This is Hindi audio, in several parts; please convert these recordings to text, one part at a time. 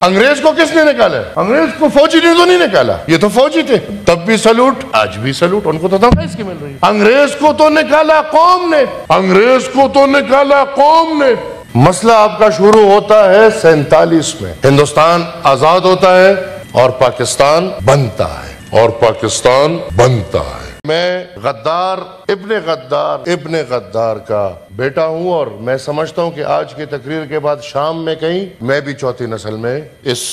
अंग्रेज को किसने निकाला? अंग्रेज को फौजी ने तो नहीं निकाला, ये तो फौजी थे, तब भी सलूट, आज भी सलूट, उनको तो तनख्वाह इसकी मिल रही है। अंग्रेज को तो निकाला कौम ने, अंग्रेज को तो निकाला कौम ने। मसला आपका शुरू होता है 47 में, हिंदुस्तान आजाद होता है और पाकिस्तान बनता है, और पाकिस्तान बनता है। मैं इब्ने गद्दार का बेटा हूं और मैं समझता हूं कि आज की तकरीर के बाद शाम में कहीं मैं भी चौथी नस्ल में इस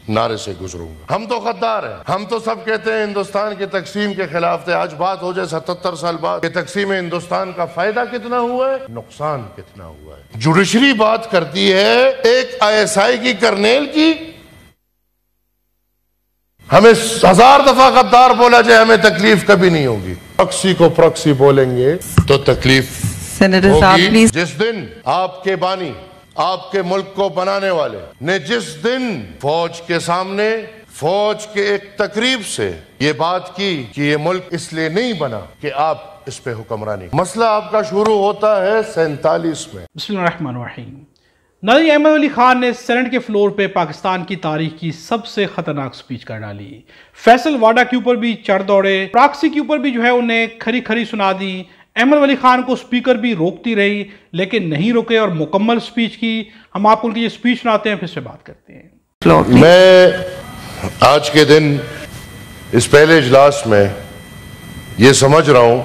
नारे से गुजरूंगा। हम तो गद्दार हैं, हम तो सब कहते हैं हिंदुस्तान की तकसीम के खिलाफ थे। आज बात हो जाए 77 साल बाद कि तकसीम हिंदुस्तान का फायदा कितना हुआ है, नुकसान कितना हुआ है। जुडिशरी बात करती है एक ISI की कर्नेल की, हमें 1000 दफा गद्दार बोला जाए हमें तकलीफ कभी नहीं होगी। प्रॉक्सी को प्रॉक्सी बोलेंगे तो तकलीफ होगी। जिस दिन आपके बानी, आपके मुल्क को बनाने वाले ने जिस दिन फौज के सामने, फौज के एक तकरीब से ये बात की कि ये मुल्क इसलिए नहीं बना कि आप इस पे हुक्मरानी। मसला आपका शुरू होता है 47 में। बिस्मिल्लाहिर्रहमानिर्रहीम। नाज़रीन, अहमद वली खान ने सेनेट के फ्लोर पे पाकिस्तान की तारीख की सबसे खतरनाक स्पीच कर डाली। फैसल वाडा के ऊपर भी चढ़ दौड़े, प्रॉक्सी के ऊपर भी जो है उन्हें खरी खरी सुना दी। अहमद वली खान को स्पीकर भी रोकती रही लेकिन नहीं रुके और मुकम्मल स्पीच की। हम आपको उनकी ये स्पीच सुनाते हैं, फिर से बात करते हैं। मैं आज के दिन इस पहले इजलास में ये समझ रहा हूं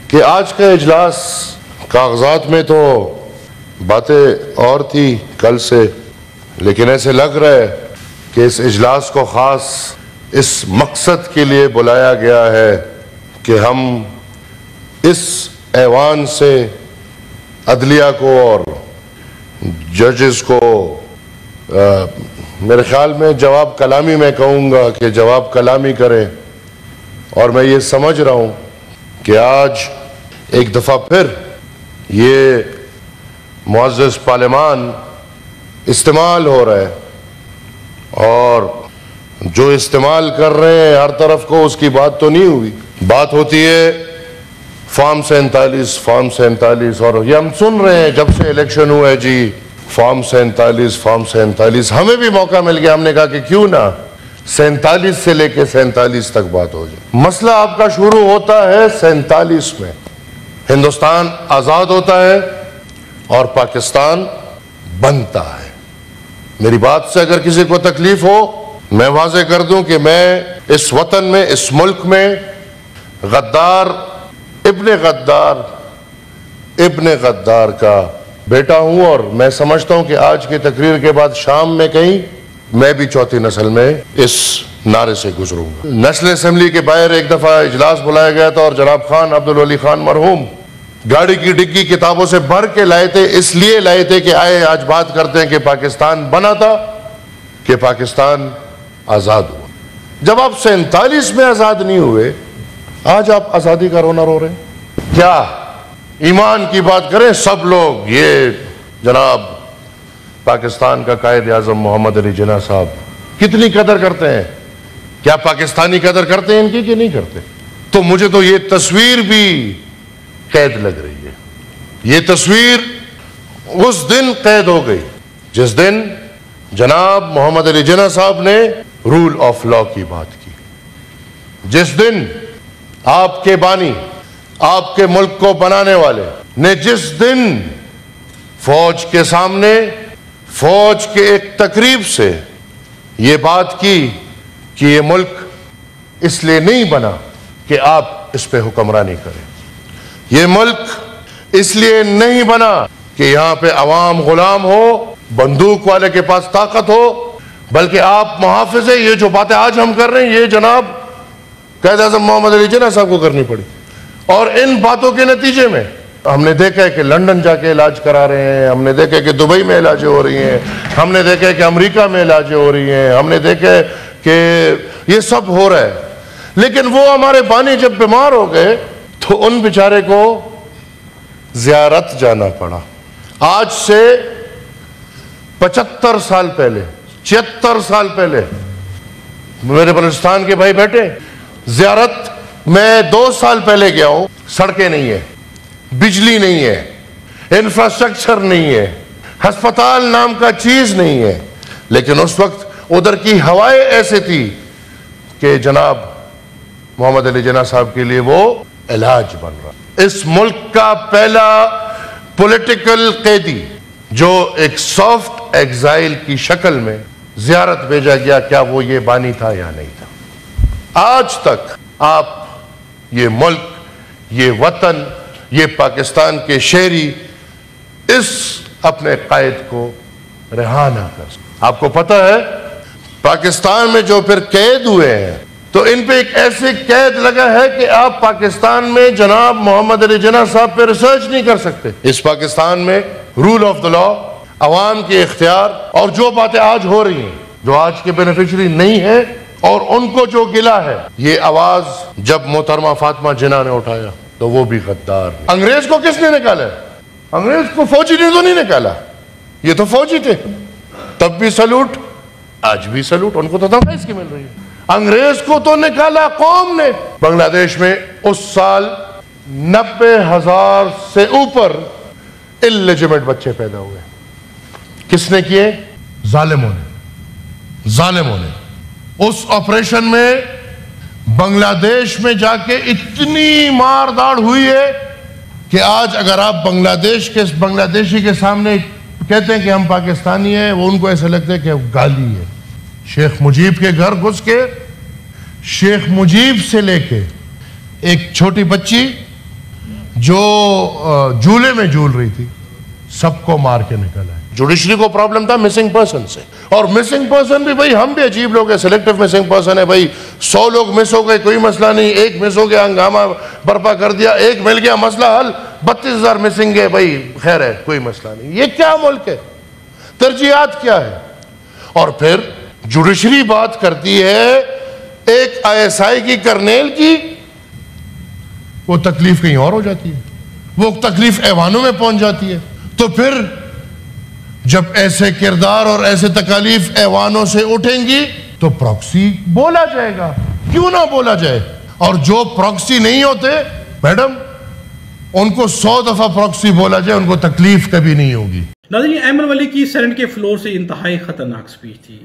कि आज का इजलास कागजात में तो बातें और थी कल से, लेकिन ऐसे लग रहा है कि इस इजलास को खास इस मकसद के लिए बुलाया गया है कि हम इस ऐवान से अदलिया को और जजेस को मेरे ख्याल में जवाब कलामी, मैं कहूँगा कि जवाब कलामी करें। और मैं ये समझ रहा हूँ कि आज एक दफ़ा फिर ये मुअज़्ज़ज़ पार्लिमान इस्तेमाल हो रहा है और जो इस्तेमाल कर रहे हैं हर तरफ को, उसकी बात तो नहीं हुई। बात होती है फॉर्म 47 और ये हम सुन रहे हैं जब से इलेक्शन हुआ है जी, फॉर्म 47। हमें भी मौका मिल गया, हमने कहा कि क्यों ना 47 से लेके 47 तक बात हो जाए। मसला आपका शुरू होता है 47 में, हिंदुस्तान आजाद होता है और पाकिस्तान बनता है। मेरी बात से अगर किसी को तकलीफ हो, मैं वाज़े कर दूं कि मैं इस वतन में, इस मुल्क में इब्ने गद्दार का बेटा हूं और मैं समझता हूं कि आज की तकरीर के बाद शाम में कहीं मैं भी चौथी नस्ल में इस नारे से गुजरूंगा। नस्ल असेंबली के बाहर एक दफा इजलास बुलाया गया था और जनाब खान अब्दुल वली खान मरहूम गाड़ी की डिग्गी किताबों से भर के लाए थे, इसलिए लाए थे कि आए आज बात करते हैं कि पाकिस्तान बना था, कि पाकिस्तान आजाद हुआ। जब आप 47 में आजाद नहीं हुए, आज आप आजादी का रोना रो रहे हैं। क्या ईमान की बात करें सब लोग, ये जनाब पाकिस्तान का कायद आजम मोहम्मद अली जिन्ना साहब कितनी कदर करते हैं, क्या पाकिस्तानी कदर करते हैं इनकी कि नहीं करते? तो मुझे तो ये तस्वीर भी कैद लग रही है। ये तस्वीर उस दिन कैद हो गई जिस दिन जनाब मोहम्मद अली जिन्ना साहब ने रूल ऑफ लॉ की बात की, जिस दिन आपके बानी, आपके मुल्क को बनाने वाले ने जिस दिन फौज के सामने, फौज के एक तकरीब से ये बात की कि ये मुल्क इसलिए नहीं बना कि आप इस पे हुक्मरानी करें, ये मुल्क इसलिए नहीं बना कि यहां पे अवाम गुलाम हो, बंदूक वाले के पास ताकत हो, बल्कि आप मुहाफिज़े। ये जो बातें आज हम कर रहे हैं ये जनाब कायद आज़म मोहम्मद अली जिन्ना साहब को करनी पड़ी। और इन बातों के नतीजे में हमने देखा है कि लंदन जाके इलाज करा रहे हैं, हमने देखा है कि दुबई में इलाजें हो रही हैं, हमने देखा है कि अमेरिका में इलाजें हो रही हैं, हमने देखा है कि ये सब हो रहा है। लेकिन वो हमारे बानी जब बीमार हो गए तो उन बेचारे को ज़ियारत जाना पड़ा। आज से 75 साल पहले, 76 साल पहले मेरे बलूचिस्तान के भाई बैठे, ज़ियारत मैं 2 साल पहले गया हूं। सड़कें नहीं है, बिजली नहीं है, इंफ्रास्ट्रक्चर नहीं है, अस्पताल नाम का चीज नहीं है, लेकिन उस वक्त उधर की हवाएं ऐसी थी कि जनाब मोहम्मद अली जिन्ना साहब के लिए वो इलाज बन रहा। इस मुल्क का पहला पॉलिटिकल कैदी जो एक सॉफ्ट एग्जाइल की शक्ल में जियारत भेजा गया, क्या वो ये बानी था या नहीं था? आज तक आप ये मुल्क, ये वतन, ये पाकिस्तान के शहरी इस अपने कायद को रिहा ना कर सकते। आपको पता है पाकिस्तान में जो फिर कैद हुए हैं, तो इन पे एक ऐसे कैद लगा है कि आप पाकिस्तान में जनाब मोहम्मद अली जिन्ना साहब पे रिसर्च नहीं कर सकते। इस पाकिस्तान में रूल ऑफ द लॉ, अवाम के इख्तियार, और जो बातें आज हो रही हैं, जो आज के बेनिफिशरी नहीं है और उनको जो गिला है, ये आवाज जब मोहतरमा फातिमा जिन्ना ने उठाया तो वो भी गद्दार। अंग्रेज को किसने निकाला? अंग्रेज को फौजी ने तो नहीं निकाला, ये तो फौजी थे। तब भी सलूट, आज भी सलूट, उनको तो तनख्वाह इसकी मिल रही है। अंग्रेज को तो निकाला कौम ने। बांग्लादेश में उस साल 90,000 से ऊपर इल्लेजिटिमेट बच्चे पैदा हुए। किसने किए? जालिमों ने। जालिमों ने उस ऑपरेशन में बांग्लादेश में जाके इतनी मारदाड़ हुई है कि आज अगर आप बांग्लादेशी के सामने कहते हैं कि हम पाकिस्तानी हैं, वो उनको ऐसा लगता है कि गाली है। शेख मुजीब के घर घुस के शेख मुजीब से लेके एक छोटी बच्ची जो झूले में झूल रही थी, सबको मार के निकला है। जुडिशरी को प्रॉब्लम था मिसिंग पर्सन से, और मिसिंग पर्सन भी भाई हम भी अजीब लोग हैं, सिलेक्टिव मिसिंग पर्सन है भाई। 100 लोग मिस हो गए, कोई मसला नहीं, एक मिस हो गया, हंगामा बर्पा कर दिया, एक मिल गया, मसला हल। 32,000 मिसिंग है भाई, खैर है, कोई मसला नहीं। ये क्या मुल्क है? तरजीहात क्या है? और फिर जुडिशरी बात करती है एक ISI की कर्नेल की, वो तकलीफ कहीं और हो जाती है, वो तकलीफ ऐवानों में पहुंच जाती है। तो फिर जब ऐसे किरदार और ऐसे तकालीफ ऐवानों से उठेंगी तो प्रॉक्सी बोला जाएगा, क्यों ना बोला जाए। और जो प्रॉक्सी नहीं होते मैडम, उनको 100 दफा प्रॉक्सी बोला जाए, उनको तकलीफ कभी नहीं होगी। नाज़रीन, अहमद वली की सेनेट के फ्लोर से इंतहाई खतरनाक स्पीच थी।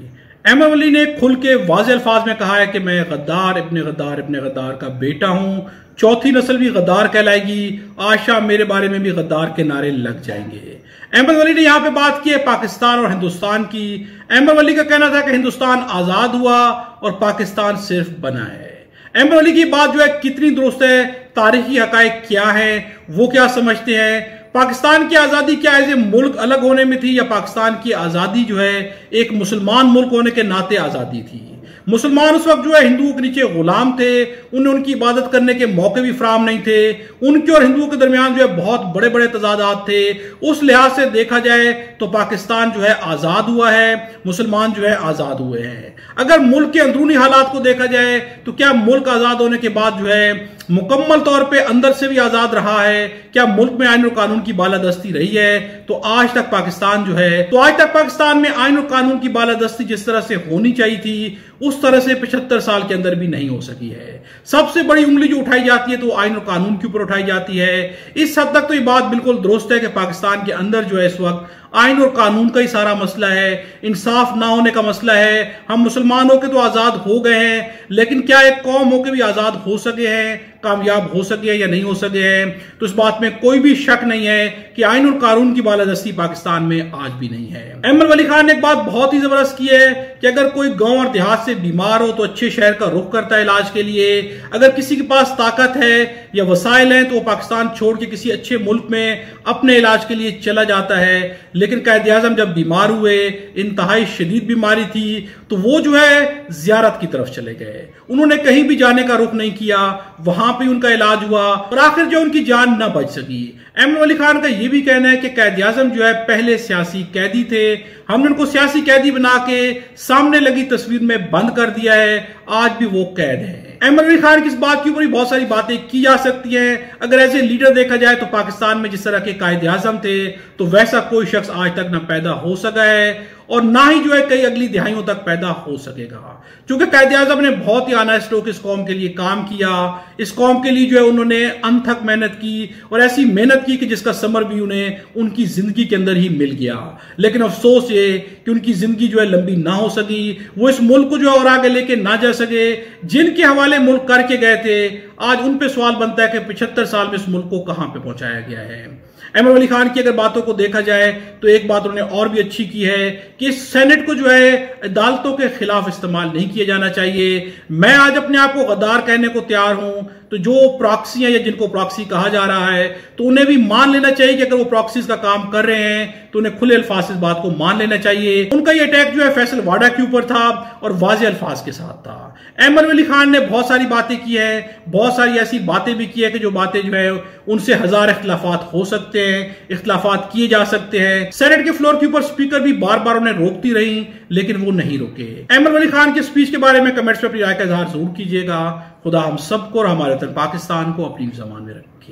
अहमद वली ने खुल के वाज़ेह अल्फाज में कहा है कि मैं गद्दार इब्ने गद्दार का बेटा हूं, चौथी नस्ल भी गद्दार कहलाएगी, आज शाम मेरे बारे में भी गद्दार के नारे लग जाएंगे। अहमद वली ने यहाँ पे बात की है पाकिस्तान और हिंदुस्तान की। अहमद वली का कहना था कि हिंदुस्तान आजाद हुआ और पाकिस्तान सिर्फ बना है। अहमद वली की बात जो है कितनी दुरुस्त है, तारीखी हकायक क्या है, वो क्या समझते हैं, पाकिस्तान की आज़ादी क्या एज ए मुल्क अलग होने में थी, या पाकिस्तान की आज़ादी जो है एक मुसलमान मुल्क होने के नाते आज़ादी थी। मुसलमान उस वक्त जो है हिंदुओं के नीचे गुलाम थे, उन्हें उनकी इबादत करने के मौके भी फराहम नहीं थे, उनके और हिंदुओं के दरमियान जो है बहुत बड़े बड़े तजादात थे। उस लिहाज से देखा जाए तो पाकिस्तान जो है आज़ाद हुआ है, मुसलमान जो है आज़ाद हुए हैं। अगर मुल्क के अंदरूनी हालात को देखा जाए तो क्या मुल्क आज़ाद होने के बाद जो है मुकम्मल तौर पे अंदर से भी आज़ाद रहा है? क्या मुल्क में आईन और कानून की बालादस्ती रही है? तो आज तक पाकिस्तान में आईन और कानून की बालादस्ती जिस तरह से होनी चाहिए थी उस तरह से 75 साल के अंदर भी नहीं हो सकी है। सबसे बड़ी उंगली जो उठाई जाती है तो आईन और कानून के ऊपर उठाई जाती है। इस हद तक तो ये बात बिल्कुल दुरुस्त है कि पाकिस्तान के अंदर जो है इस वक्त आईन और कानून का ही सारा मसला है, इंसाफ ना होने का मसला है। हम मुसलमान होकर तो आजाद हो गए हैं, लेकिन क्या एक कौम होकर भी आजाद हो सके हैं, कामयाब हो सके हैं या नहीं हो सके हैं? तो इस बात में कोई भी शक नहीं है कि आईन और कानून की बालादस्ती पाकिस्तान में आज भी नहीं है। अहमद वली खान ने एक बात बहुत ही जबरदस्त की है कि अगर कोई गांव और देहात से बीमार हो तो अच्छे शहर का रुख करता है इलाज के लिए। अगर किसी के पास ताकत है या वसाइल है तो वो पाकिस्तान छोड़ के किसी अच्छे मुल्क में अपने इलाज के लिए चला जाता है। लेकिन कायद-ए-आज़म जब बीमार हुए, इंतहाई शदीद बीमारी थी, तो वो जो है जियारत की तरफ चले गए। उन्होंने कहीं भी जाने का रुख नहीं किया, वहां पे उनका इलाज हुआ और आखिर जो उनकी जान न बच सकी। अहमद वली खान का यह भी कहना है कि कायद-ए-आज़म जो है पहले सियासी कैदी थे, हमने उनको सियासी कैदी बना के सामने लगी तस्वीर में बंद कर दिया है, आज भी वो कैद है। अहमद वली खान की इस बात के ऊपर बहुत सारी बातें की जा सकती हैं। अगर एज ए लीडर देखा जाए तो पाकिस्तान में जिस तरह के कायद-ए-आज़म थे तो वैसा कोई शख्स आज तक न पैदा हो सका है और ना ही जो है कई अगली दिहाइयों तक पैदा हो सकेगा। क्योंकि कायदे आज़म ने बहुत ही आना स्टोक इस कौम के लिए काम किया, इस कौम के लिए जो है उन्होंने अनथक मेहनत की और ऐसी मेहनत की कि जिसका समर भी उन्हें उनकी जिंदगी के अंदर ही मिल गया। लेकिन अफसोस ये कि उनकी जिंदगी जो है लंबी ना हो सकी, वो इस मुल्क को जो है और आगे लेके ना जा सके। जिनके हवाले मुल्क करके गए थे, आज उन पे सवाल बनता है कि 75 साल में इस मुल्क को कहां पे पहुंचाया गया है। अहमद वली खान की अगर बातों को देखा जाए तो एक बात उन्होंने और भी अच्छी की है कि सेनेट को जो है अदालतों के खिलाफ इस्तेमाल नहीं किया जाना चाहिए। मैं आज अपने आप को गद्दार कहने को तैयार हूं, तो जो प्रॉक्सी हैं या जिनको प्रॉक्सी कहा जा रहा है तो उन्हें भी मान लेना चाहिए कि अगर वो प्रॉक्सीज का काम कर रहे हैं तो उन्हें खुले अल्फाज इस बात को मान लेना चाहिए। उनका ये अटैक जो है फैसल वाडा के ऊपर था और वाज़ेह अल्फाज के साथ था। अहमद वली खान ने बहुत सारी बातें की है, बहुत सारी ऐसी बातें भी की है कि जो बातें जो है उनसे हजार इख्तिलाफात हो सकते हैं, इख्तिलाफात किए जा सकते हैं। सेनेट के फ्लोर के ऊपर स्पीकर भी बार बार उन्हें रोकती रही, लेकिन वो नहीं रुके। अहमद वली खान के स्पीच के बारे में कमेंट्स में अपनी राय का इजहार जरूर कीजिएगा। खुदा हम सबको और हमारे पाकिस्तान को अपनी ज़बान में रखे।